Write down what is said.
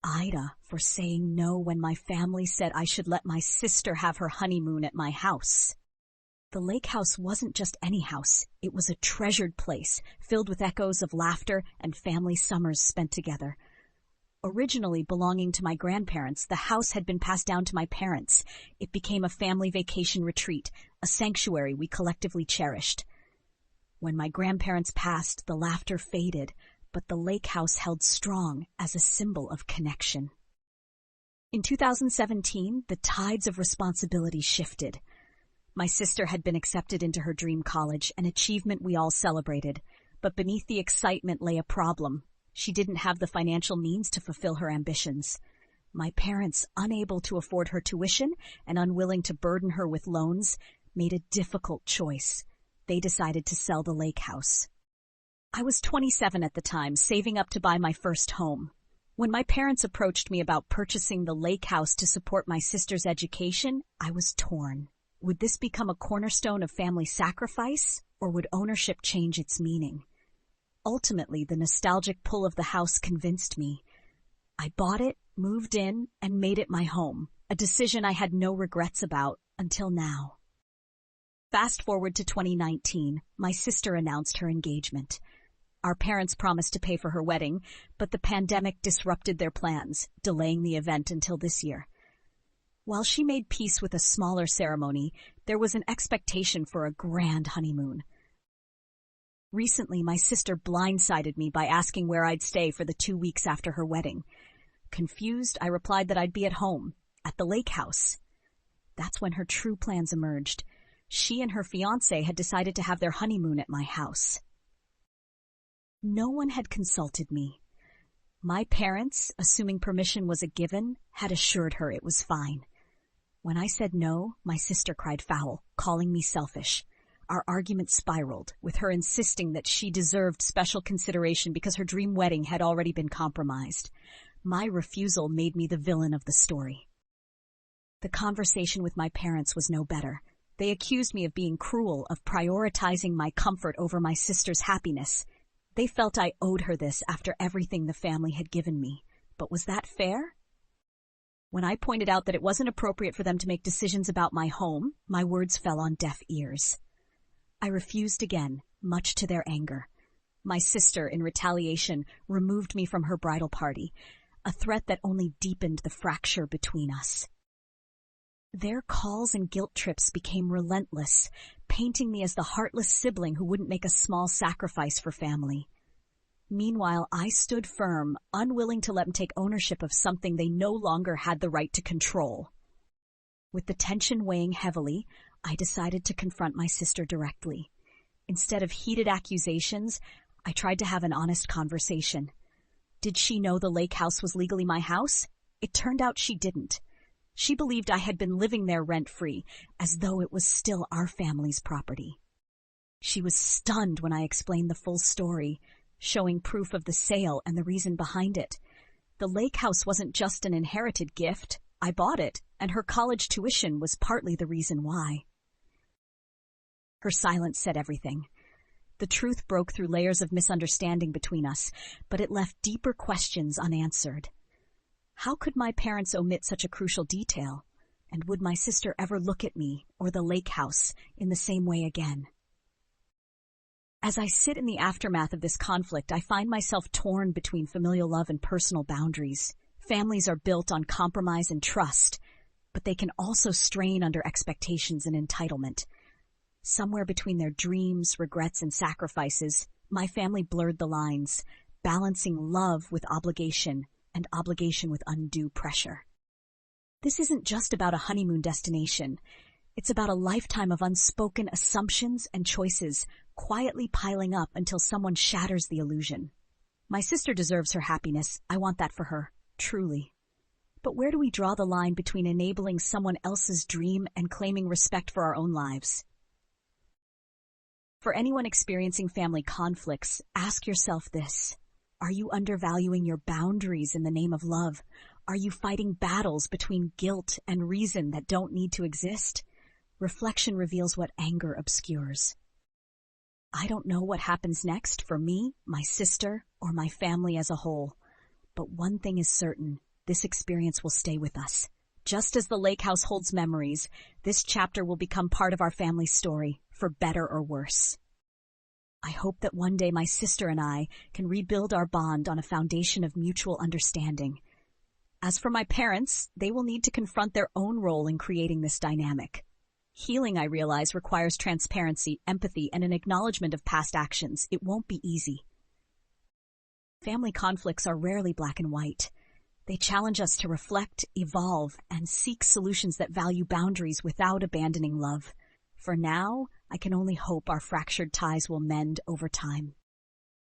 AITA for saying no when my family said I should let my sister have her honeymoon at my house. The lake house wasn't just any house. It was a treasured place, filled with echoes of laughter and family summers spent together. Originally belonging to my grandparents, the house had been passed down to my parents. It became a family vacation retreat, a sanctuary we collectively cherished. When my grandparents passed, the laughter faded, but the lake house held strong as a symbol of connection. In 2017, the tides of responsibility shifted. My sister had been accepted into her dream college, an achievement we all celebrated, but beneath the excitement lay a problem. She didn't have the financial means to fulfill her ambitions. My parents, unable to afford her tuition and unwilling to burden her with loans, made a difficult choice. They decided to sell the lake house. I was 27 at the time, saving up to buy my first home. When my parents approached me about purchasing the lake house to support my sister's education, I was torn. Would this become a cornerstone of family sacrifice, or would ownership change its meaning? Ultimately, the nostalgic pull of the house convinced me. I bought it, moved in, and made it my home, a decision I had no regrets about until now. Fast forward to 2019, my sister announced her engagement. Our parents promised to pay for her wedding, but the pandemic disrupted their plans, delaying the event until this year. While she made peace with a smaller ceremony, there was an expectation for a grand honeymoon. Recently, my sister blindsided me by asking where I'd stay for the 2 weeks after her wedding. Confused, I replied that I'd be at home, at the lake house. That's when her true plans emerged. She and her fiancé had decided to have their honeymoon at my house. No one had consulted me. My parents, assuming permission was a given, had assured her it was fine. When I said no, my sister cried foul, calling me selfish. Our argument spiraled, with her insisting that she deserved special consideration because her dream wedding had already been compromised. My refusal made me the villain of the story. The conversation with my parents was no better. They accused me of being cruel, of prioritizing my comfort over my sister's happiness. They felt I owed her this after everything the family had given me. But was that fair? When I pointed out that it wasn't appropriate for them to make decisions about my home, my words fell on deaf ears. I refused again, much to their anger. My sister, in retaliation, removed me from her bridal party, a threat that only deepened the fracture between us. Their calls and guilt trips became relentless, painting me as the heartless sibling who wouldn't make a small sacrifice for family. Meanwhile, I stood firm, unwilling to let them take ownership of something they no longer had the right to control. With the tension weighing heavily, I decided to confront my sister directly. Instead of heated accusations, I tried to have an honest conversation. Did she know the lake house was legally my house? It turned out she didn't. She believed I had been living there rent-free, as though it was still our family's property. She was stunned when I explained the full story, showing proof of the sale and the reason behind it. The lake house wasn't just an inherited gift. I bought it, and her college tuition was partly the reason why. Her silence said everything. The truth broke through layers of misunderstanding between us, but it left deeper questions unanswered. How could my parents omit such a crucial detail? And would my sister ever look at me, or the lake house, in the same way again? As I sit in the aftermath of this conflict, I find myself torn between familial love and personal boundaries. Families are built on compromise and trust, but they can also strain under expectations and entitlement. Somewhere between their dreams, regrets, and sacrifices, my family blurred the lines, balancing love with obligation and obligation with undue pressure. This isn't just about a honeymoon destination. It's about a lifetime of unspoken assumptions and choices quietly piling up until someone shatters the illusion. My sister deserves her happiness. I want that for her, truly. But where do we draw the line between enabling someone else's dream and claiming respect for our own lives? For anyone experiencing family conflicts, ask yourself this. Are you undervaluing your boundaries in the name of love? Are you fighting battles between guilt and reason that don't need to exist? Reflection reveals what anger obscures. I don't know what happens next for me, my sister, or my family as a whole. But one thing is certain. this experience will stay with us. Just as the lake house holds memories, this chapter will become part of our family's story, for better or worse. I hope that one day my sister and I can rebuild our bond on a foundation of mutual understanding. As for my parents, they will need to confront their own role in creating this dynamic. Healing, I realize, requires transparency, empathy, and an acknowledgement of past actions. It won't be easy. Family conflicts are rarely black and white. They challenge us to reflect, evolve, and seek solutions that value boundaries without abandoning love. For now, I can only hope our fractured ties will mend over time.